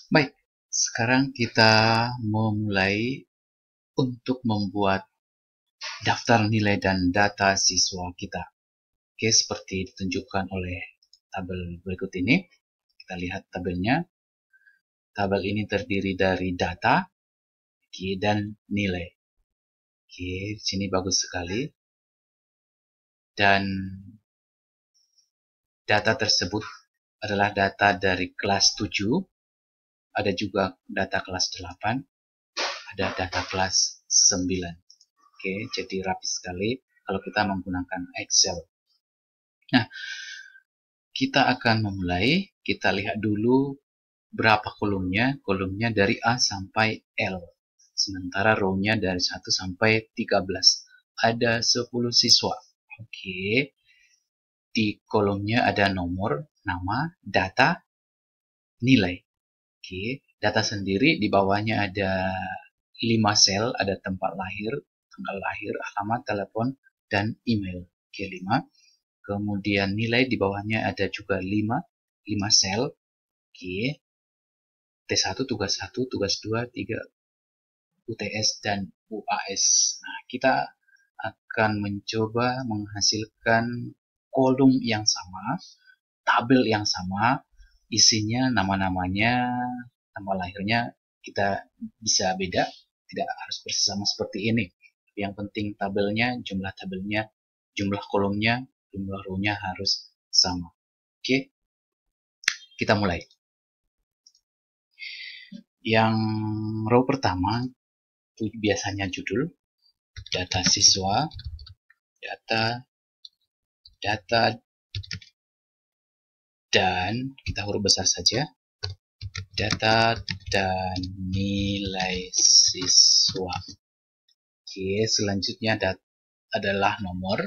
Baik, sekarang kita memulai untuk membuat daftar nilai dan data siswa kita. Oke, seperti ditunjukkan oleh tabel berikut ini. Kita lihat tabelnya. Tabel ini terdiri dari data, oke, dan nilai. Oke, di sini bagus sekali. Dan data tersebut adalah data dari kelas 7, ada juga data kelas 8, ada data kelas 9. Oke, jadi rapi sekali kalau kita menggunakan Excel. Nah, kita akan memulai. Kita lihat dulu berapa kolomnya. Kolomnya dari A sampai L. Sementara row-nya dari 1 sampai 13. Ada 10 siswa. Oke. Di kolomnya ada nomor, nama, data, nilai. Oke. Data sendiri di bawahnya ada 5 sel, ada tempat lahir, tanggal lahir, alamat, telepon, dan email. Oke, 5. Kemudian nilai di bawahnya ada juga 5 sel. Oke. T1, tugas 1, tugas 2, 3, UTS, dan UAS. Nah, kita akan mencoba menghasilkan kolom yang sama, tabel yang sama, isinya nama-namanya, tanggal lahirnya kita bisa beda, tidak harus persis sama seperti ini. Yang penting tabelnya, jumlah kolomnya, jumlah row-nya harus sama. Oke, kita mulai. Yang row pertama itu biasanya judul, data siswa, data, dan kita huruf besar saja, data dan nilai siswa. Oke, selanjutnya adalah nomor,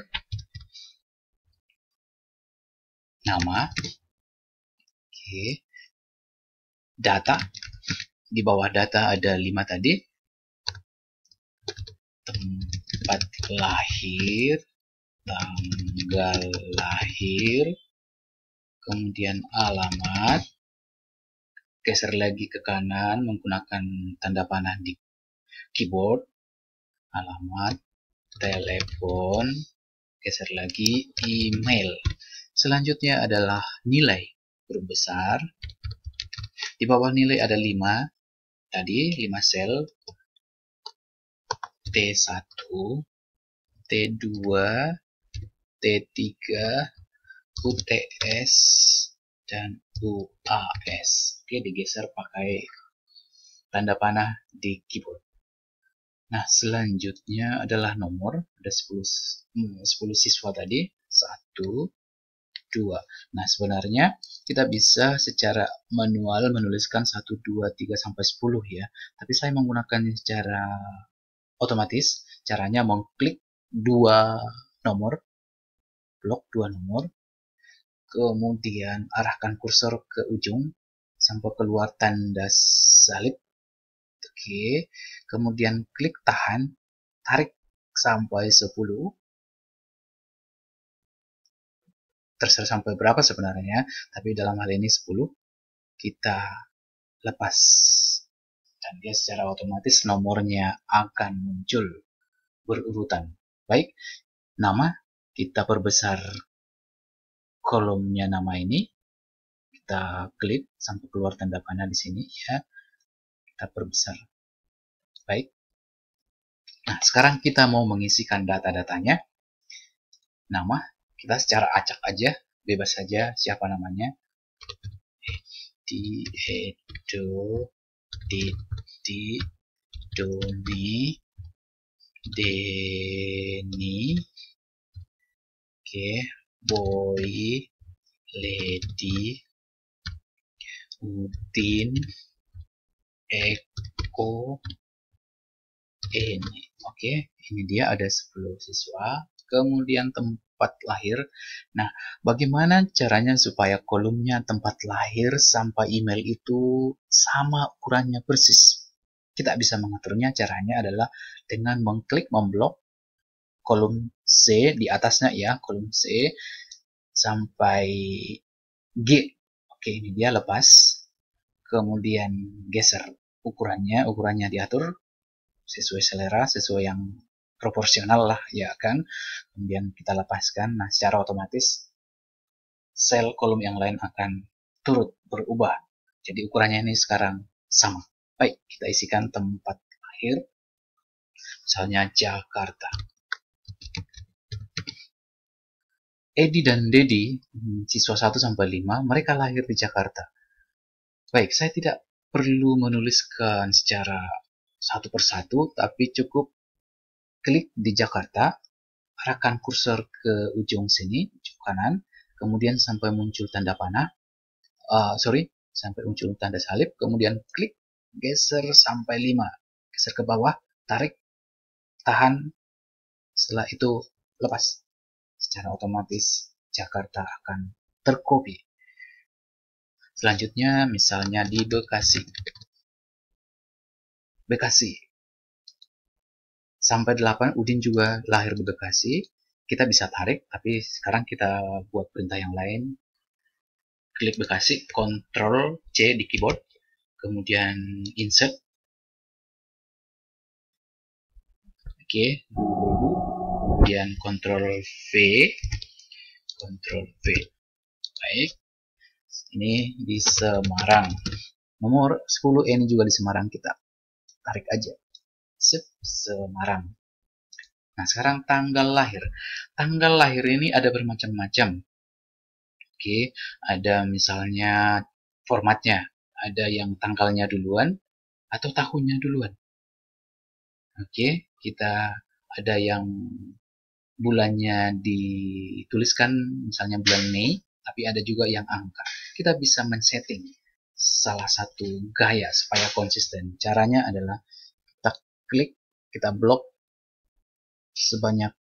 nama, oke, data. Di bawah data ada 5 tadi, tempat lahir, tanggal lahir, kemudian alamat, geser lagi ke kanan menggunakan tanda panah di keyboard, alamat, telepon, geser lagi, email. Selanjutnya adalah nilai, huruf besar. Di bawah nilai ada 5, tadi 5 sel, T1, T2, T3, UTS, dan UAS. Oke, digeser pakai tanda panah di keyboard. Nah, selanjutnya adalah nomor, ada 10 siswa tadi, 1, 2. Nah, sebenarnya kita bisa secara manual menuliskan 1, 2, 3, sampai 10 ya. Tapi saya menggunakan secara otomatis. Caranya mengklik 2 nomor, blok 2 nomor, kemudian arahkan kursor ke ujung sampai keluar tanda salib. Oke, kemudian klik tahan, tarik sampai 10. Terserah sampai berapa sebenarnya, tapi dalam hal ini 10. Kita lepas. Dan dia secara otomatis nomornya akan muncul berurutan. Baik, nama kita perbesar kolomnya nama ini. Kita klik sampai keluar tanda panah di sini ya. Kita perbesar. Baik. Nah, sekarang kita mau mengisikan data-datanya. Nama kita secara acak aja, bebas saja siapa namanya. Edo, Didi, Doni, Deni, oke, Boy, Lady, Udin, Eko, ini. Oke, ini dia ada 10 siswa. Kemudian tempat lahir. Nah, bagaimana caranya supaya kolomnya tempat lahir sampai email itu sama ukurannya persis? Kita bisa mengaturnya, caranya adalah dengan mengklik memblok kolom C di atasnya ya, kolom C sampai G. Oke, ini dia lepas. kemudian geser ukurannya diatur sesuai selera, sesuai yang proporsional lah ya kan. Kemudian kita lepaskan. Nah, secara otomatis sel kolom yang lain akan turut berubah. Jadi ukurannya ini sekarang sama. Baik, kita isikan tempat lahir. Misalnya Jakarta. Edi dan Dedi, siswa 1 sampai 5, mereka lahir di Jakarta. Baik, saya tidak perlu menuliskan secara satu persatu, tapi cukup klik di Jakarta, arahkan kursor ke ujung sini, ujung kanan, kemudian sampai muncul tanda panah, sampai muncul tanda salib, kemudian klik, geser sampai 5, geser ke bawah, tarik, tahan, setelah itu lepas. Secara otomatis Jakarta akan tercopy. Selanjutnya misalnya di Bekasi. Sampai 8, Udin juga lahir di Bekasi. Kita bisa tarik, tapi sekarang kita buat perintah yang lain. Klik Bekasi, Ctrl C di keyboard, kemudian insert. Oke, kemudian Ctrl V. Baik, ini di Semarang. Nomor 10 ini juga di Semarang, kita tarik aja. Semarang. Nah, sekarang tanggal lahir. Tanggal lahir ini ada bermacam-macam. Oke, ada misalnya formatnya. Ada yang tanggalnya duluan atau tahunnya duluan. Oke, kita ada yang bulannya dituliskan misalnya bulan Mei, tapi ada juga yang angka. Kita bisa men-setting salah satu gaya supaya konsisten. Caranya adalah kita klik, kita blok sebanyak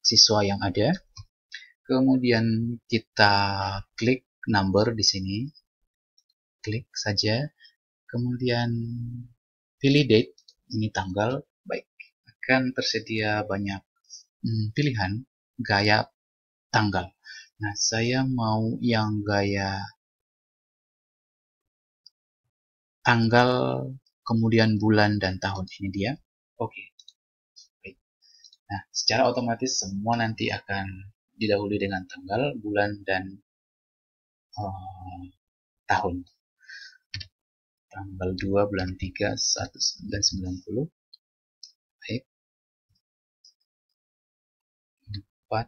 siswa yang ada. Kemudian kita klik number di sini. Klik saja. Kemudian pilih date, ini tanggal. Baik, akan tersedia banyak pilihan gaya tanggal. Nah, saya mau yang gaya tanggal, kemudian bulan dan tahun. Ini dia. Oke. Baik. Nah, secara otomatis semua nanti akan didahului dengan tanggal, bulan, dan tahun. Tanggal 2 bulan 3 1990. Baik. 4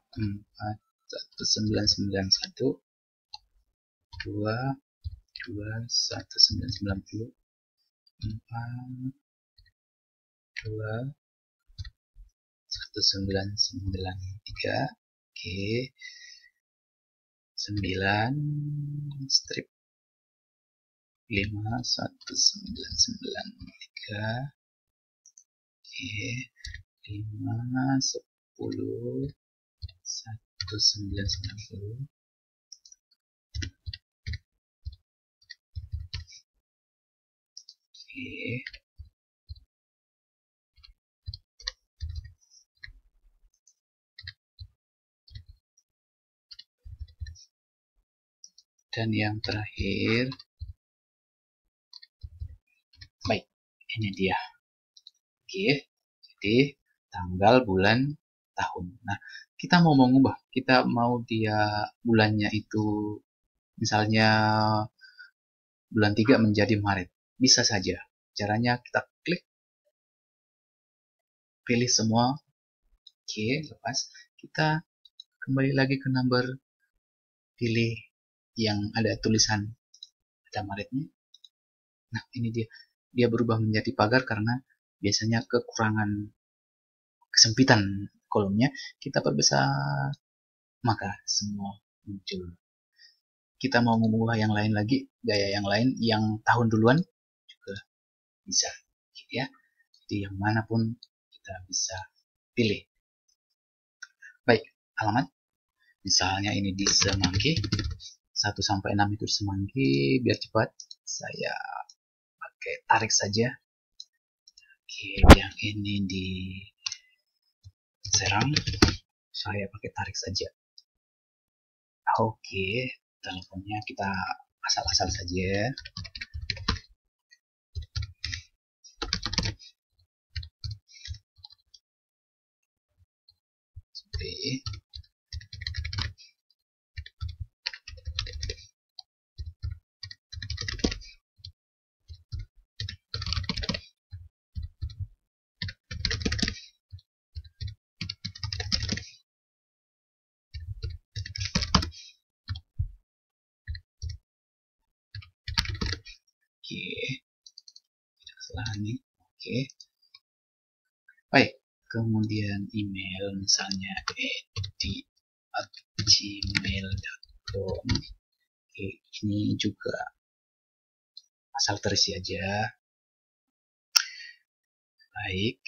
1991 2 1990 4 2 1993. Oke, 9 strip 5 1993. Oke, 5 10 1990. Oke. Dan yang terakhir, baik, ini dia. Oke, jadi tanggal, bulan, tahun. Nah, kita mau mengubah, kita mau dia bulannya itu misalnya bulan 3 menjadi Maret. Bisa saja. Caranya kita klik, pilih semua. Oke, lepas. Kita kembali lagi ke number, pilih yang ada tulisan ada Maretnya. Nah, ini dia berubah menjadi pagar karena biasanya kekurangan kesempitan kolomnya. Kita perbesar, maka semua muncul. Kita mau mengubah yang lain lagi, gaya yang lain, yang tahun duluan juga bisa, ya. Jadi yang manapun kita bisa pilih. Baik, alamat. Misalnya ini di Semanggi. 1 sampai 6 itu Semanggi. Biar cepat, saya pakai tarik saja. Oke, yang ini di Serang, saya pakai tarik saja. Oke, teleponnya kita asal-asal saja. Oke, kesalahan nih. Oke, baik. Kemudian email misalnya edi@gmail.com. Oke, ini juga asal terisi aja. Baik,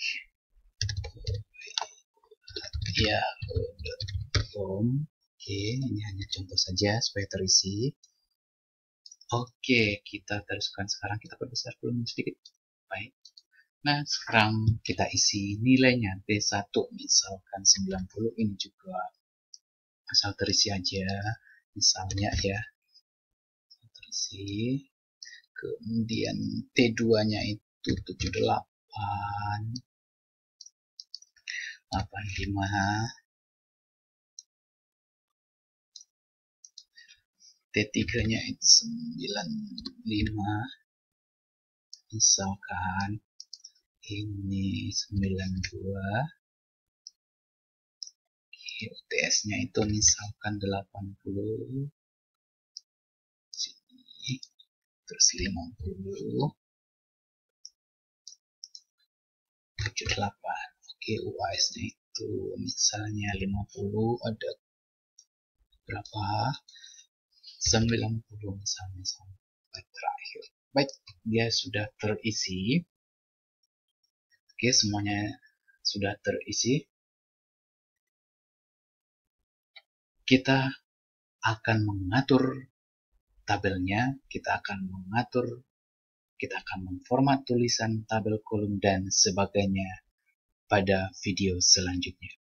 yahoo.com. Oke, ini hanya contoh saja supaya terisi. Oke, kita teruskan sekarang, kita perbesar volume sedikit. Baik. Nah, sekarang kita isi nilainya D1 misalkan 90, ini juga asal terisi aja. Misalnya ya, terisi. Kemudian T2-nya itu 78, 85, T3-nya itu 95, misalkan ini 92, UTS-nya itu misalkan 80, sini, terus 50, 78. Oke, UAS-nya itu misalnya 50, ada berapa? 90 misalnya sampai terakhir. Baik, dia sudah terisi. Oke, semuanya sudah terisi. Kita akan mengatur tabelnya, kita akan memformat tulisan tabel kolom dan sebagainya pada video selanjutnya.